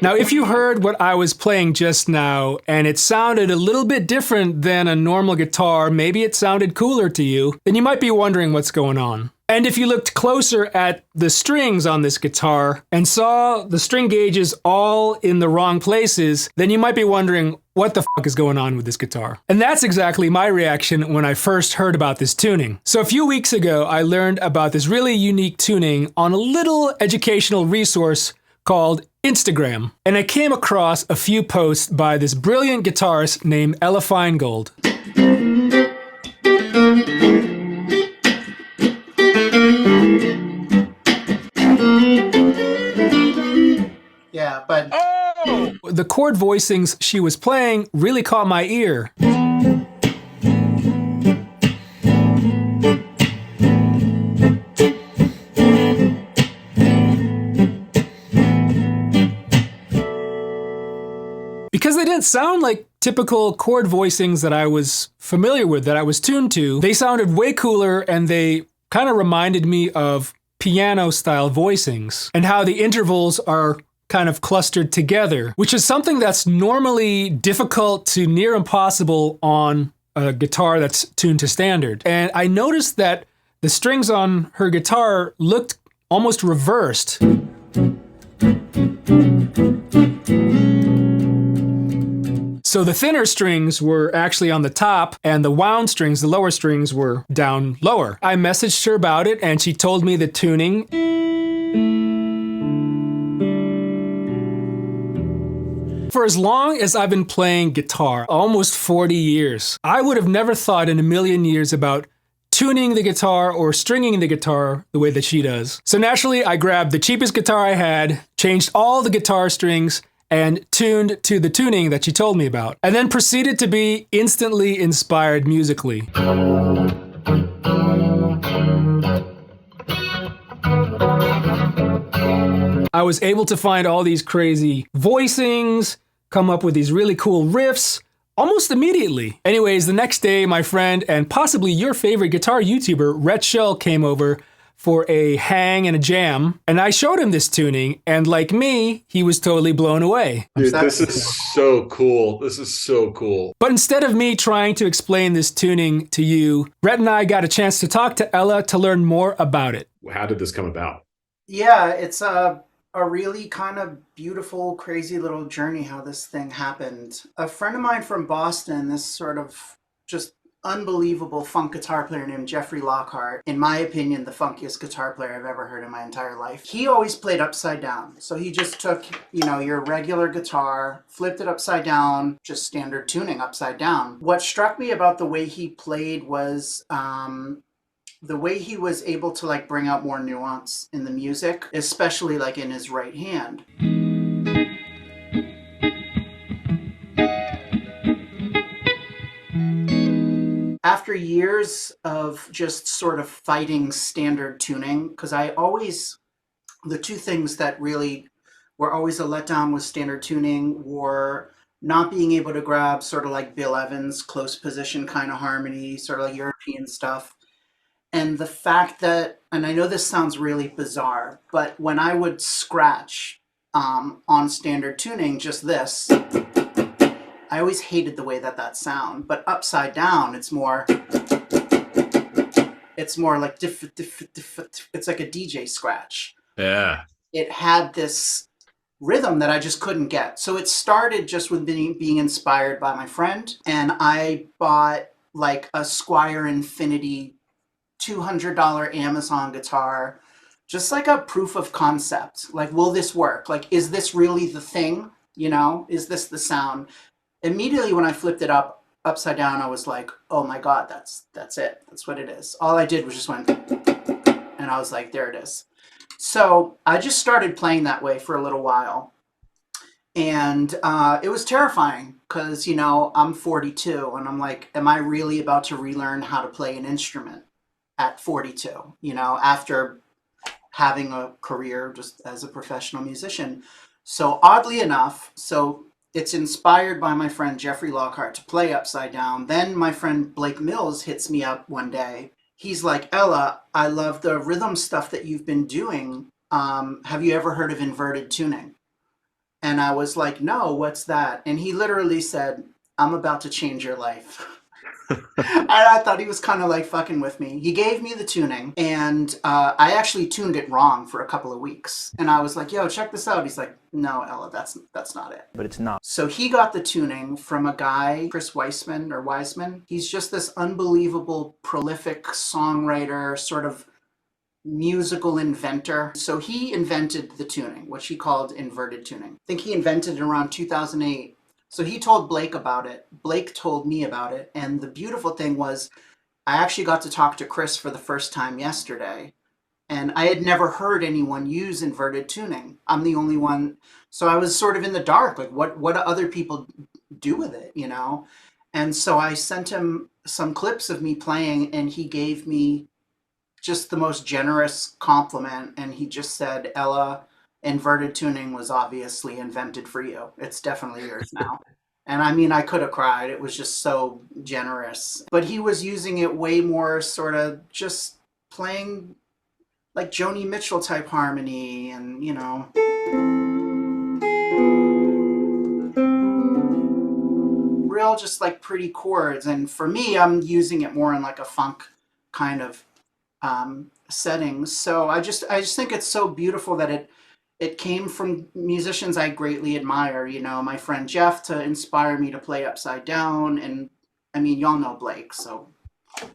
Now, if you heard what I was playing just now and it sounded a little bit different than a normal guitar, maybe it sounded cooler to you, then you might be wondering what's going on. And if you looked closer at the strings on this guitar and saw the string gauges all in the wrong places, then you might be wondering what the fuck is going on with this guitar. And that's exactly my reaction when I first heard about this tuning. So a few weeks ago, I learned about this really unique tuning on a little educational resource called Instagram. And I came across a few posts by this brilliant guitarist named Ella Feingold. Yeah, but the chord voicings she was playing really caught my ear. Because they didn't sound like typical chord voicings that I was familiar with, that I was tuned to. They sounded way cooler, and they kind of reminded me of piano-style voicings and how the intervals are kind of clustered together, which is something that's normally difficult to near impossible on a guitar that's tuned to standard. And I noticed that the strings on her guitar looked almost reversed. So the thinner strings were actually on the top, and the wound strings, the lower strings, were down lower. I messaged her about it, and she told me the tuning. For as long as I've been playing guitar, almost 40 years, I would have never thought in a million years about tuning the guitar or stringing the guitar the way that she does. So naturally, I grabbed the cheapest guitar I had, changed all the guitar strings, and tuned to the tuning that she told me about, and then proceeded to be instantly inspired musically. I was able to find all these crazy voicings, come up with these really cool riffs, almost immediately. Anyways, the next day, my friend and possibly your favorite guitar YouTuber, Rhett Shell, came over for a hang and a jam, and I showed him this tuning, and like me, he was totally blown away. Dude, this is so cool. This is so cool. But instead of me trying to explain this tuning to you, Rhett and I got a chance to talk to Ella to learn more about it. How did this come about? yeah, it's a really kind of beautiful, crazy little journey how this thing happened. A friend of mine from Boston, this sort of just unbelievable funk guitar player named Jeffrey Lockhart, in my opinion, the funkiest guitar player I've ever heard in my entire life. He always played upside down. So he just took, your regular guitar, flipped it upside down, just standard tuning upside down. What struck me about the way he played was the way he was able to bring out more nuance in the music, especially in his right hand. After years of just sort of fighting standard tuning, because the two things that really were always a letdown with standard tuning were not being able to grab sort of like Bill Evans' close position kind of harmony, sort of like European stuff. And the fact that, and I know this sounds really bizarre, but when I would scratch on standard tuning, just this, I always hated the way that sound, but upside down, it's more like it's like a DJ scratch. Yeah. It had this rhythm that I just couldn't get. So it started just with being inspired by my friend, and I bought a Squier Infinity $200 Amazon guitar, just like a proof of concept. Will this work? Is this really the thing? Is this the sound? Immediately when I flipped it upside down, I was like, oh my God, that's it. That's what it is. All I did was just went, and I was like, there it is. So I just started playing that way for a little while. And it was terrifying because, I'm 42 and I'm like, am I really about to relearn how to play an instrument at 42, after having a career just as a professional musician? So oddly enough, it's inspired by my friend Jeffrey Lockhart to play upside down. Then my friend Blake Mills hits me up one day. He's like, Ella, I love the rhythm stuff that you've been doing. Have you ever heard of inverted tuning? And I was like, no, what's that? And he literally said, I'm about to change your life. And I thought he was kind of like fucking with me. He gave me the tuning, and I actually tuned it wrong for a couple of weeks. And I was like, "Yo, check this out." He's like, "No, Ella, that's not it." But it's not. So he got the tuning from a guy, Chris Wiseman. He's just this unbelievable, prolific songwriter, sort of musical inventor. So he invented the tuning, which he called inverted tuning. I think he invented it around 2008. So he told Blake about it. Blake told me about it. And the beautiful thing was, I actually got to talk to Chris for the first time yesterday. And I had never heard anyone use inverted tuning. I'm the only one. So I was sort of in the dark. Like, what do other people do with it, you know? And so I sent him some clips of me playing, and he gave me just the most generous compliment. And he just said, Ella, inverted tuning was obviously invented for you. It's definitely yours now. And I mean, I could have cried. It was just so generous. But he was using it way more sort of just playing like Joni Mitchell type harmony and, you know. Real just like pretty chords. And for me, I'm using it more in like a funk kind of settings. So I just think it's so beautiful that it came from musicians I greatly admire. You know, my friend Jeff to inspire me to play upside down, and I mean, y'all know Blake, so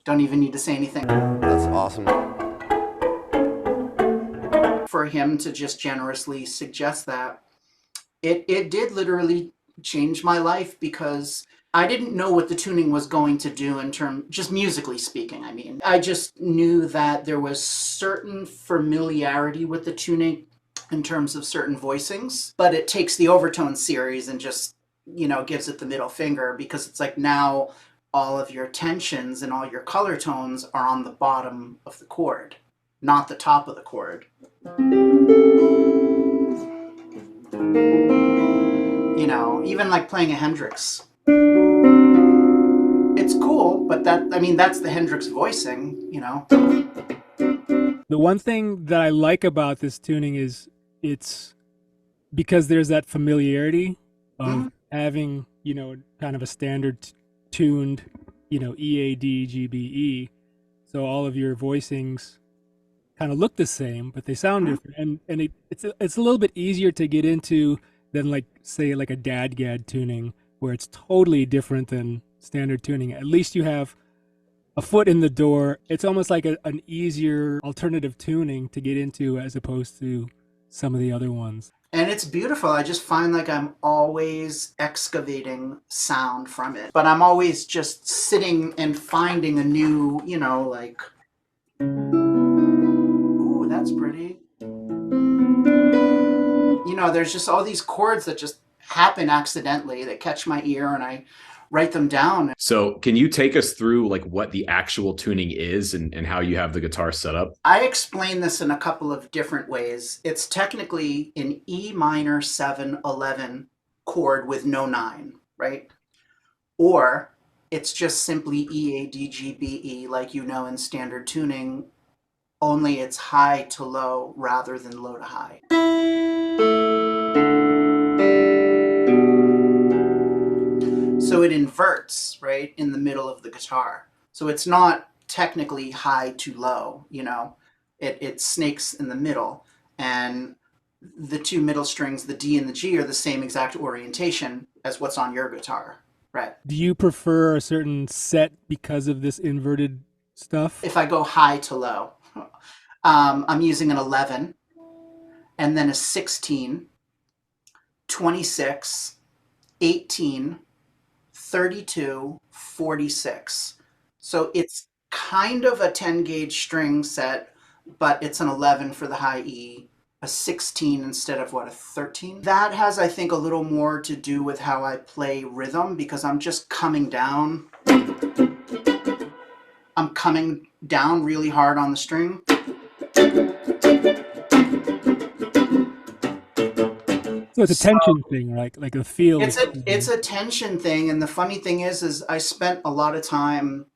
don't even need to say anything. That's awesome. For him to just generously suggest that, it did literally change my life, because I didn't know what the tuning was going to do in terms, just musically speaking, I mean. I just knew that there was certain familiarity with the tuning in terms of certain voicings, but it takes the overtone series and just, you know, gives it the middle finger, because it's like now all of your tensions and all your color tones are on the bottom of the chord, not the top of the chord. You know, even like playing a Hendrix. It's cool, but that's the Hendrix voicing, you know. The one thing that I like about this tuning is it's because there's that familiarity of having, you know, kind of a standard tuned, you know, E, A, D, G, B, E. So all of your voicings kind of look the same, but they sound different. And it's a little bit easier to get into than, like, say, like a dadgad tuning, where it's totally different than standard tuning. At least you have a foot in the door. It's almost like an easier alternative tuning to get into, as opposed to some of the other ones. And it's beautiful. I just find like I'm always excavating sound from it, but I'm always just sitting and finding a new, you know, like, ooh, that's pretty. You know, there's just all these chords that just happen accidentally that catch my ear, and I write them down. So can you take us through like what the actual tuning is and how you have the guitar set up? I explain this in a couple of different ways. It's technically an E minor 7/11 chord with no 9, right? Or it's just simply E, A, D, G, B, E, like you know in standard tuning, only it's high to low rather than low to high. So it inverts, right, in the middle of the guitar. So it's not technically high to low, you know. It snakes in the middle. And the two middle strings, the D and the G, are the same exact orientation as what's on your guitar, right? Do you prefer a certain set because of this inverted stuff? If I go high to low, I'm using an 11, and then a 16, 26, 18, 32, 46. So it's kind of a 10 gauge string set, but it's an 11 for the high E, a 16 instead of a 13. That has, I think, a little more to do with how I play rhythm, because I'm just coming down. I'm coming down really hard on the string. So it's a tension thing, right? Like a feel. It's a tension thing, and the funny thing is I spent a lot of time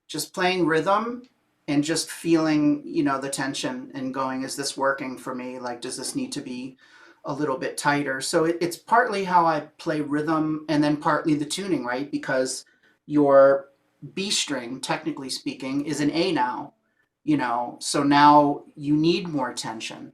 just playing rhythm and just feeling, you know, the tension and going, is this working for me? Like, does this need to be a little bit tighter. So it's partly how I play rhythm and then partly the tuning, right? Because your B string, technically speaking, is an A now, so now you need more tension.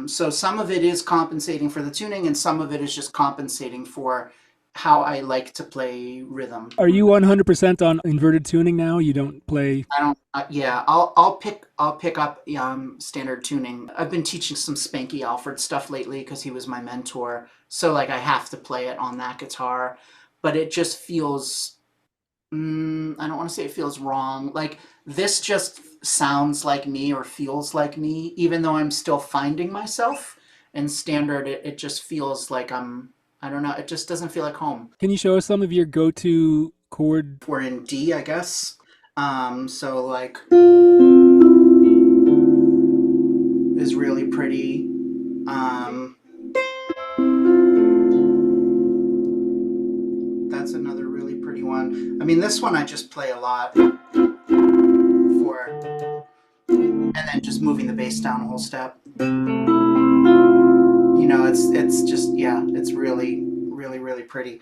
So some of it is compensating for the tuning and some of it is just compensating for how I like to play rhythm. Are you 100% on inverted tuning now? You don't play? I don't. Yeah, I'll pick up standard tuning. I've been teaching some Spanky Alfred stuff lately because he was my mentor. So like I have to play it on that guitar, but it just feels. I don't want to say it feels wrong. Like this just sounds like me or feels like me, even though I'm still finding myself. And standard, it just feels like I don't know. It just doesn't feel like home. Can you show us some of your go-to chord? We're in D, I guess. So like is really pretty. That's another really pretty one. I mean, this one I just play a lot for, and then just moving the bass down a whole step. It's just, yeah, it's really, really, really pretty.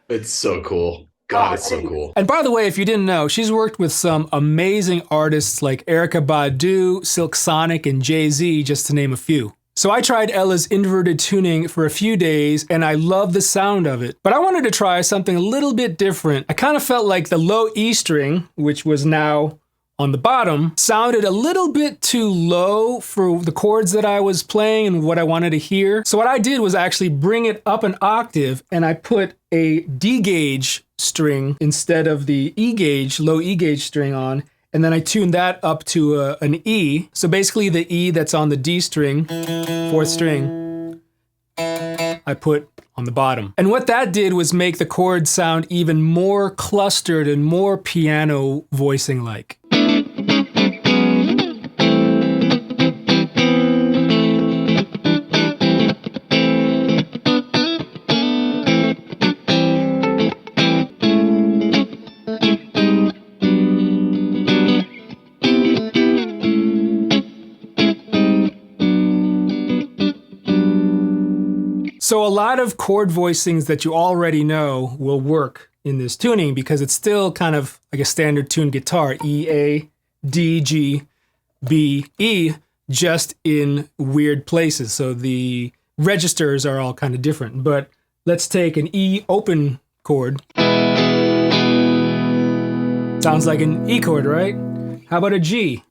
It's so cool. God, it's so cool. And by the way, if you didn't know, she's worked with some amazing artists like Erykah Badu, Silk Sonic, and Jay-Z, just to name a few. So I tried Ella's inverted tuning for a few days, and I love the sound of it. But I wanted to try something a little bit different. I kind of felt like the low E string, which was now on the bottom, sounded a little bit too low for the chords that I was playing and what I wanted to hear. So what I did was actually bring it up an octave, and I put a D gauge string instead of the E gauge, low E gauge string on, and then I tuned that up to an E. So basically the E that's on the D string, fourth string, I put on the bottom. And what that did was make the chords sound even more clustered and more piano voicing like. So a lot of chord voicings that you already know will work in this tuning because it's still kind of like a standard tuned guitar, E, A, D, G, B, E, just in weird places. So the registers are all kind of different. But let's take an E open chord. Sounds like an E chord, right? How about a G?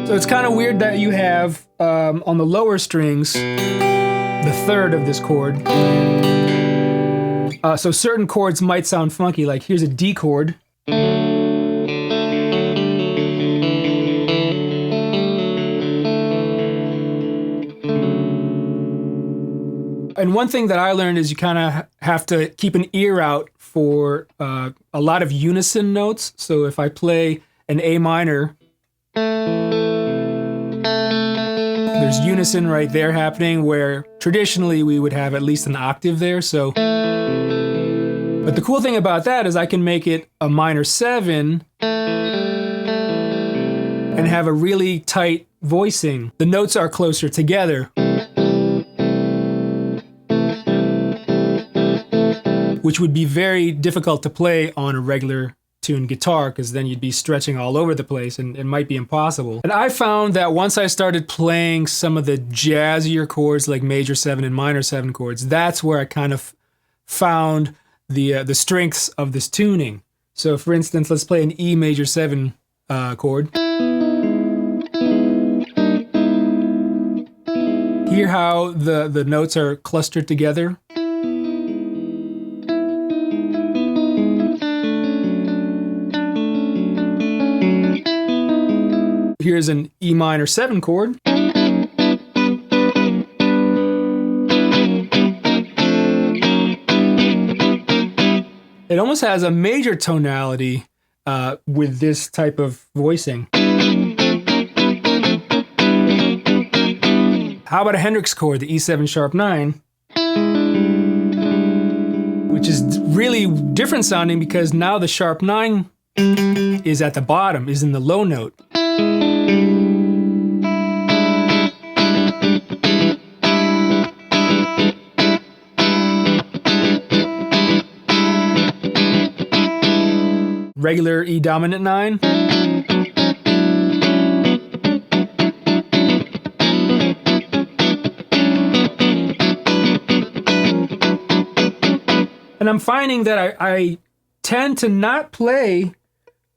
So it's kind of weird that you have, on the lower strings, the third of this chord. So certain chords might sound funky, like here's a D chord. And one thing that I learned is you kind of have to keep an ear out for a lot of unison notes. So if I play an A minor, there's unison right there happening where traditionally we would have at least an octave there. So, but the cool thing about that is I can make it a minor 7 and have a really tight voicing. The notes are closer together, which would be very difficult to play on a regular tuned guitar because then you'd be stretching all over the place and it might be impossible. And I found that once I started playing some of the jazzier chords like major 7 and minor 7 chords, that's where I kind of found the strengths of this tuning. So for instance, let's play an E major 7 chord. Hear how the notes are clustered together? Here's an E minor 7 chord. It almost has a major tonality with this type of voicing. How about a Hendrix chord, the E7 sharp 9? Which is really different sounding because now the sharp 9 is at the bottom, is in the low note. Regular E dominant 9. And I'm finding that I tend to not play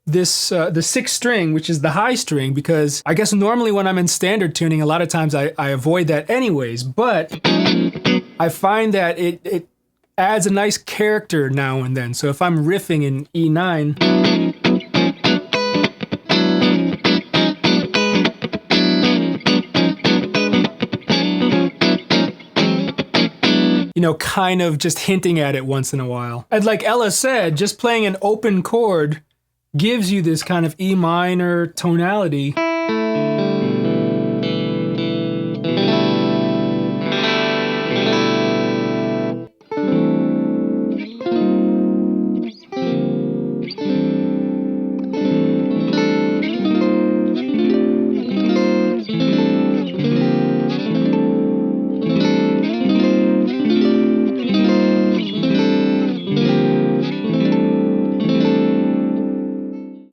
this the sixth string, which is the high string, because I guess normally when I'm in standard tuning, a lot of times I avoid that anyways, but I find that it adds a nice character now and then. So if I'm riffing in E9, you know, kind of just hinting at it once in a while. And like Ella said, just playing an open chord gives you this kind of E minor tonality.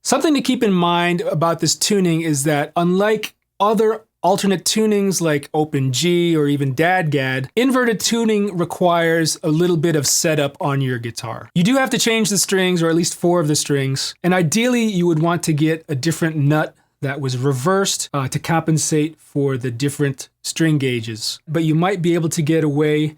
Something to keep in mind about this tuning is that unlike other alternate tunings like open G or even dadgad, inverted tuning requires a little bit of setup on your guitar. You do have to change the strings, or at least 4 of the strings, and ideally you would want to get a different nut that was reversed to compensate for the different string gauges. But you might be able to get away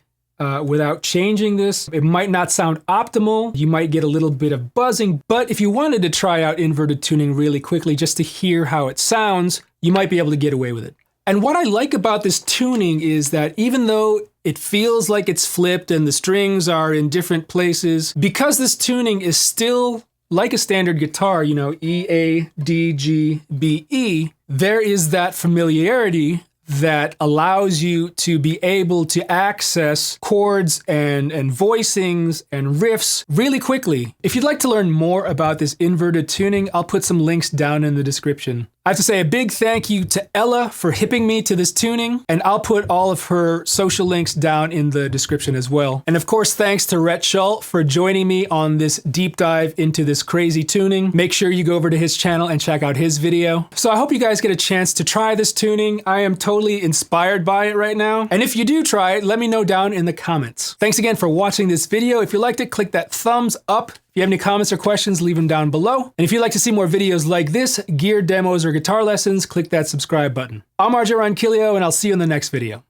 without changing this. It might not sound optimal. You might get a little bit of buzzing, but if you wanted to try out inverted tuning really quickly just to hear how it sounds, you might be able to get away with it. And what I like about this tuning is that even though it feels like it's flipped and the strings are in different places, because this tuning is still like a standard guitar, you know, E, A, D, G, B, E, there is that familiarity that allows you to be able to access chords and voicings and riffs really quickly. If you'd like to learn more about this inverted tuning, I'll put some links down in the description. I have to say a big thank you to Ella for hipping me to this tuning, and I'll put all of her social links down in the description as well. And of course, thanks to Rhett Schull for joining me on this deep dive into this crazy tuning. Make sure you go over to his channel and check out his video. So I hope you guys get a chance to try this tuning. I am totally inspired by it right now. And if you do try it, let me know down in the comments. Thanks again for watching this video. If you liked it, click that thumbs up. If you have any comments or questions, leave them down below. And if you'd like to see more videos like this, gear demos or guitar lessons, click that subscribe button. I'm RJ Ronquillo, and I'll see you in the next video.